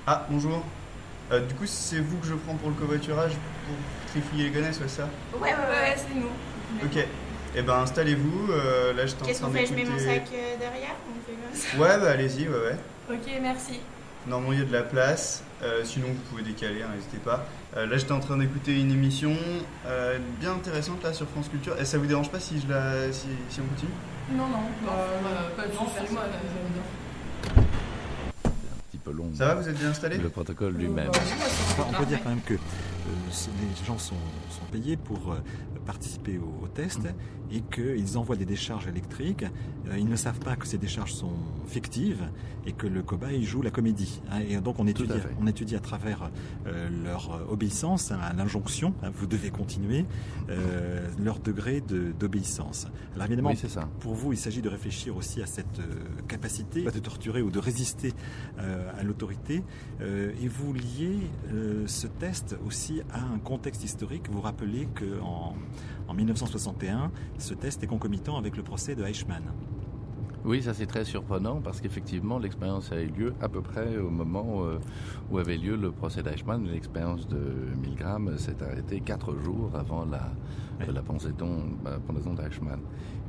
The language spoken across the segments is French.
Ah, bonjour. Du coup, c'est vous que je prends pour le covoiturage pour Trifouiller les Gonesse, ouais, ça? Ouais, c'est nous. Ok. Eh ben, installez-vous. Là, j'étais en Qu'est-ce train qu'on fait? Je mets mon d'écouter. sac derrière? On fait comme ça. Ouais, bah allez-y, ouais, ouais. Ok, merci. Normalement, il y a de la place. Sinon, vous pouvez décaler, hein, n'hésitez pas. Là, j'étais en train d'écouter une émission bien intéressante là sur France Culture. Et ça vous dérange pas si si on continue? Non, non, pas de Non, soucis, moi, j'aime bien. Petit peu long. Ça va, vous êtes bien installés? Le protocole lui-même. Enfin, on peut dire quand même que les gens sont payés pour participer au test et qu'ils envoient des décharges électriques. Ils ne savent pas que ces décharges sont fictives et que le cobaye joue la comédie. Et donc on étudie à travers leur obéissance à l'injonction, vous devez continuer, leur degré d'obéissance. Alors évidemment, Oui, c'est ça. pour vous, il s'agit de réfléchir aussi à cette capacité de torturer ou de résister à l'autorité. Et vous liez ce test aussi à un contexte historique. Vous rappelez qu'en 1961, ce test est concomitant avec le procès de Eichmann. Oui, ça c'est très surprenant parce qu'effectivement l'expérience a eu lieu à peu près au moment où avait lieu le procès d'Eichmann. L'expérience de Milgram s'est arrêtée 4 jours avant la pendaison d'Eichmann.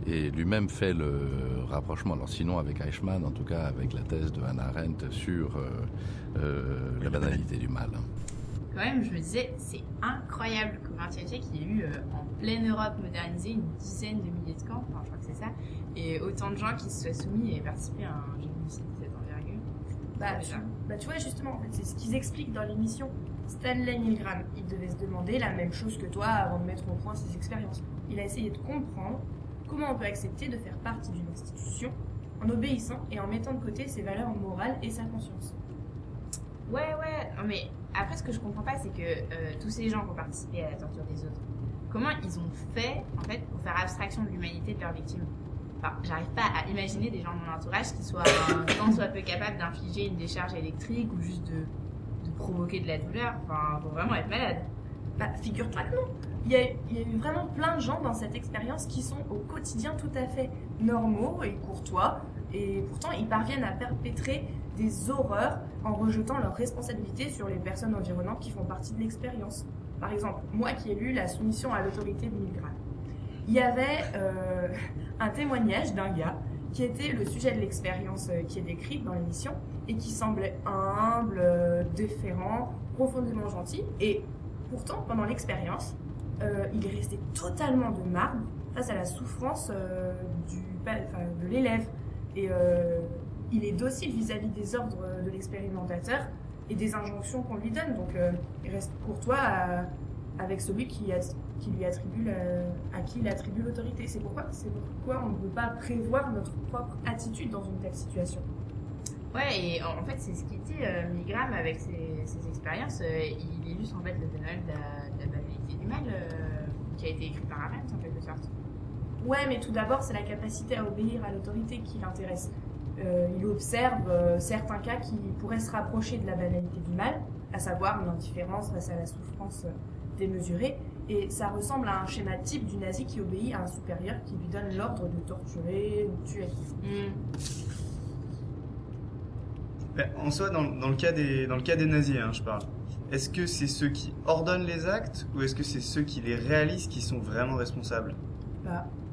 Et lui-même fait le rapprochement, alors sinon avec Eichmann, en tout cas avec la thèse de Hannah Arendt sur la banalité du mal. Quand même, je me disais, c'est incroyable comme un scientifique qui a eu en pleine Europe modernisée une dizaine de milliers de camps, enfin je crois que c'est ça, et autant de gens qui se soient soumis et participé à un génocide de cette envergure. Tu vois, justement, en fait, c'est ce qu'ils expliquent dans l'émission. Stanley Milgram, il devait se demander la même chose que toi avant de mettre au point ses expériences. Il a essayé de comprendre comment on peut accepter de faire partie d'une institution en obéissant et en mettant de côté ses valeurs morales et sa conscience. Ouais, non, mais après ce que je comprends pas, c'est que tous ces gens qui ont participé à la torture des autres, comment ils ont fait, en fait, pour faire abstraction de l'humanité de leurs victimes? Enfin, j'arrive pas à imaginer des gens de mon entourage qui soient tant soit peu capables d'infliger une décharge électrique ou juste de provoquer de la douleur. Enfin, faut vraiment être malade. Figure-toi que non. Il y a eu vraiment plein de gens dans cette expérience qui sont au quotidien tout à fait normaux et courtois, et pourtant ils parviennent à perpétrer des horreurs en rejetant leurs responsabilités sur les personnes environnantes qui font partie de l'expérience. Par exemple, moi qui ai lu La soumission à l'autorité de Milgram, il y avait un témoignage d'un gars qui était le sujet de l'expérience qui est décrite dans l'émission et qui semblait humble, déférent, profondément gentil, et pourtant pendant l'expérience, il est resté totalement de marbre face à la souffrance de l'élève. Et il est docile vis-à-vis des ordres de l'expérimentateur et des injonctions qu'on lui donne. Donc il reste courtois avec celui qui il attribue l'autorité. C'est pourquoi on ne peut pas prévoir notre propre attitude dans une telle situation. Ouais, et en fait, c'est ce qu'il dit, Milgram, avec ses expériences. Il illustre en fait le phénomène de la banalité du mal qui a été écrit par Arendt, en quelque sorte. Ouais, mais tout d'abord, c'est la capacité à obéir à l'autorité qui l'intéresse. Il observe certains cas qui pourraient se rapprocher de la banalité du mal, à savoir une indifférence face à la souffrance démesurée, et ça ressemble à un schéma type du nazi qui obéit à un supérieur qui lui donne l'ordre de torturer ou de tuer. En soi, dans le cas des nazis, hein, je parle. Est-ce que c'est ceux qui ordonnent les actes ou est-ce que c'est ceux qui les réalisent qui sont vraiment responsables?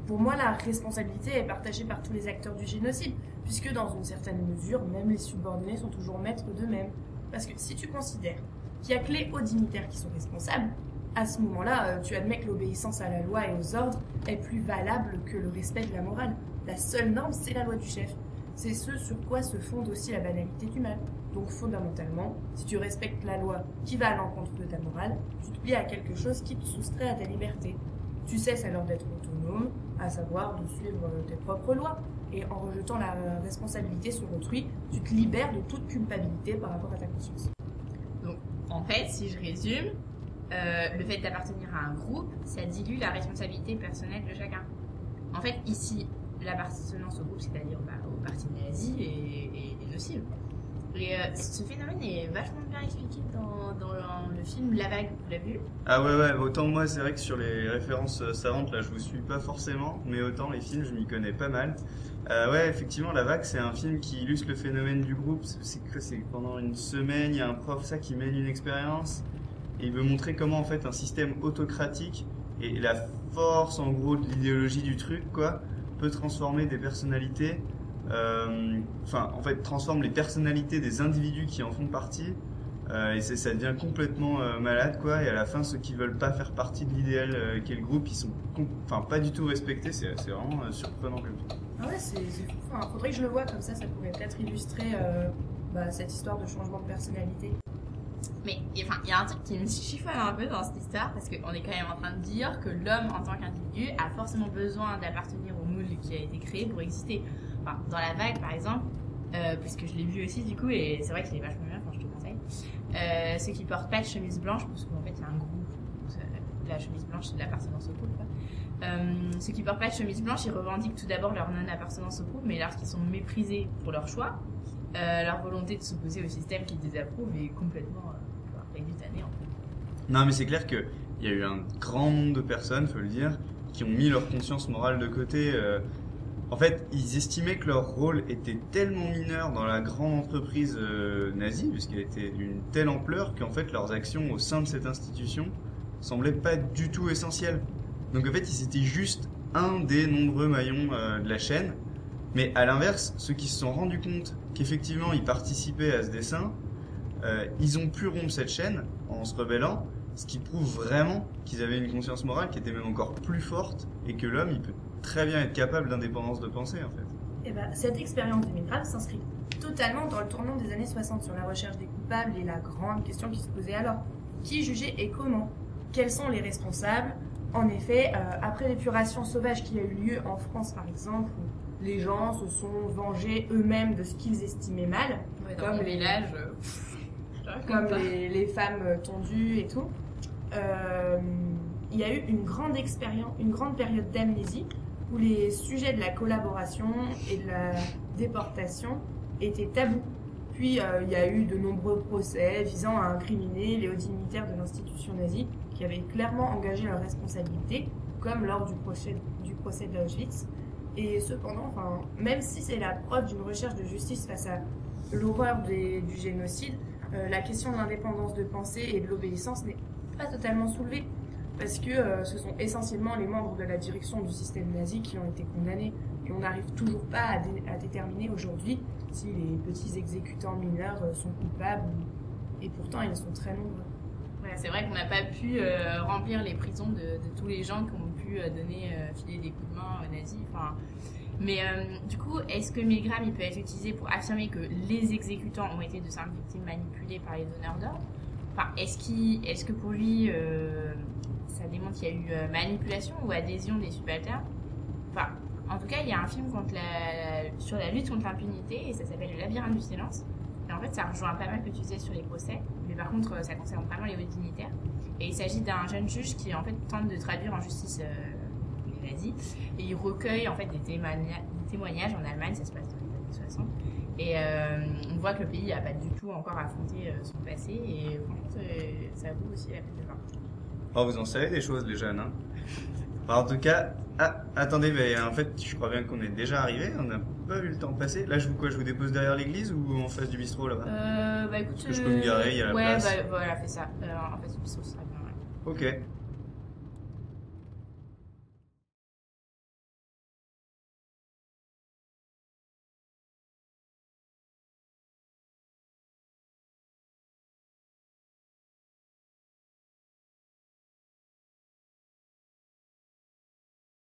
Pour moi, la responsabilité est partagée par tous les acteurs du génocide, puisque dans une certaine mesure, même les subordonnés sont toujours maîtres d'eux-mêmes. Parce que si tu considères qu'il n'y a que les hauts dignitaires qui sont responsables, à ce moment-là, tu admets que l'obéissance à la loi et aux ordres est plus valable que le respect de la morale. La seule norme, c'est la loi du chef. C'est ce sur quoi se fonde aussi la banalité du mal. Donc fondamentalement, si tu respectes la loi qui va à l'encontre de ta morale, tu te plies à quelque chose qui te soustrait à ta liberté. Tu cesses alors d'être autonome, à savoir de suivre tes propres lois. Et en rejetant la responsabilité sur autrui, tu te libères de toute culpabilité par rapport à ta conscience. Donc, en fait, si je résume, le fait d'appartenir à un groupe, ça dilue la responsabilité personnelle de chacun. En fait, ici, l'appartenance au groupe, c'est-à-dire au parti nazi, est nocive. Et ce phénomène est vachement bien expliqué dans le film La Vague, vous l'avez vu? Ah ouais, autant moi c'est vrai que sur les références savantes là je vous suis pas forcément, mais autant les films je m'y connais pas mal. Ouais, effectivement, La Vague, c'est un film qui illustre le phénomène du groupe. C'est pendant une semaine, il y a un prof qui mène une expérience et il veut montrer comment en fait un système autocratique et la force en gros de l'idéologie du truc quoi peut transformer des personnalités. En fait, transforme les personnalités des individus qui en font partie. Et ça devient complètement malade quoi, et à la fin ceux qui veulent pas faire partie de l'idéal qu'est le groupe ils sont pas du tout respectés, c'est vraiment surprenant comme tout. Ah ouais, c'est fou. Enfin, faudrait que je le voie comme ça pourrait peut-être illustrer cette histoire de changement de personnalité. Mais il y a un truc qui me chiffonne un peu dans cette histoire, parce qu'on est quand même en train de dire que l'homme en tant qu'individu a forcément besoin d'appartenir au moule qui a été créé pour exister. Enfin, dans La Vague par exemple, puisque je l'ai vu aussi du coup, et c'est vrai qu'il est vachement bien, je te conseille. Ceux qui portent pas de chemise blanche, parce qu'en fait il y a un groupe, la chemise blanche c'est de l'appartenance au groupe. Ceux qui portent pas de chemise blanche, ils revendiquent tout d'abord leur non-appartenance au groupe, mais lorsqu'ils sont méprisés pour leur choix, leur volonté de s'opposer au système qu'ils déapprouvent est complètement rédutanée en fait. Non mais c'est clair qu'il y a eu un grand nombre de personnes, faut le dire, qui ont mis leur conscience morale de côté. En fait, ils estimaient que leur rôle était tellement mineur dans la grande entreprise nazie, puisqu'elle était d'une telle ampleur qu'en fait leurs actions au sein de cette institution semblaient pas du tout essentielles. Donc en fait, ils étaient juste un des nombreux maillons de la chaîne. Mais à l'inverse, ceux qui se sont rendus compte qu'effectivement ils participaient à ce dessin, ils ont pu rompre cette chaîne en se rebellant, ce qui prouve vraiment qu'ils avaient une conscience morale qui était même encore plus forte et que l'homme, il peut très bien être capable d'indépendance de pensée en fait. Et cette expérience de Milgram s'inscrit totalement dans le tournant des années 60 sur la recherche des coupables et la grande question qui se posait alors. Qui jugeait et comment? Quels sont les responsables? En effet, après l'épuration sauvage qui a eu lieu en France par exemple, où les gens se sont vengés eux-mêmes de ce qu'ils estimaient mal, comme les villages, comme les femmes tondues et tout, il y a eu une grande période d'amnésie où les sujets de la collaboration et de la déportation étaient tabous. Puis il y a eu de nombreux procès visant à incriminer les hauts dignitaires de l'institution nazie qui avaient clairement engagé leurs responsabilités, comme lors du procès d'Auschwitz. Et cependant, même si c'est la preuve d'une recherche de justice face à l'horreur du génocide, la question de l'indépendance de pensée et de l'obéissance n'est pas totalement soulevée, parce que ce sont essentiellement les membres de la direction du système nazi qui ont été condamnés, et on n'arrive toujours pas à déterminer aujourd'hui si les petits exécutants mineurs sont coupables, et pourtant ils sont très nombreux. Ouais, c'est vrai qu'on n'a pas pu remplir les prisons de tous les gens qui ont pu filer des coups de main aux nazis. Mais du coup, est-ce que Milgram il peut être utilisé pour affirmer que les exécutants ont été de simples victimes manipulées par les donneurs d'ordre? Est-ce que pour lui, ça démontre qu'il y a eu manipulation ou adhésion des subalternes? En tout cas, il y a un film sur la lutte contre l'impunité et ça s'appelle Le Labyrinthe du silence. Et en fait, ça rejoint pas mal que tu disais sur les procès, mais par contre, ça concerne vraiment les hauts dignitaires. Et il s'agit d'un jeune juge qui en fait tente de traduire en justice les nazis, et il recueille en fait des témoignages en Allemagne, ça se passe dans les années 60. Et on voit que le pays n'a pas du tout encore affronté son passé, et franchement, ça vaut aussi la peine de voir. Oh, vous en savez des choses, les jeunes, hein. En tout cas, attendez, mais en fait, je crois bien qu'on est déjà arrivé, on n'a pas vu le temps passer. Là, je vous dépose derrière l'église ou en face du bistrot là-bas? Écoute, parce que je peux me garer, il y a la place. Ouais, voilà, fais ça. En face du bistrot, ce sera bien. Ouais. Ok.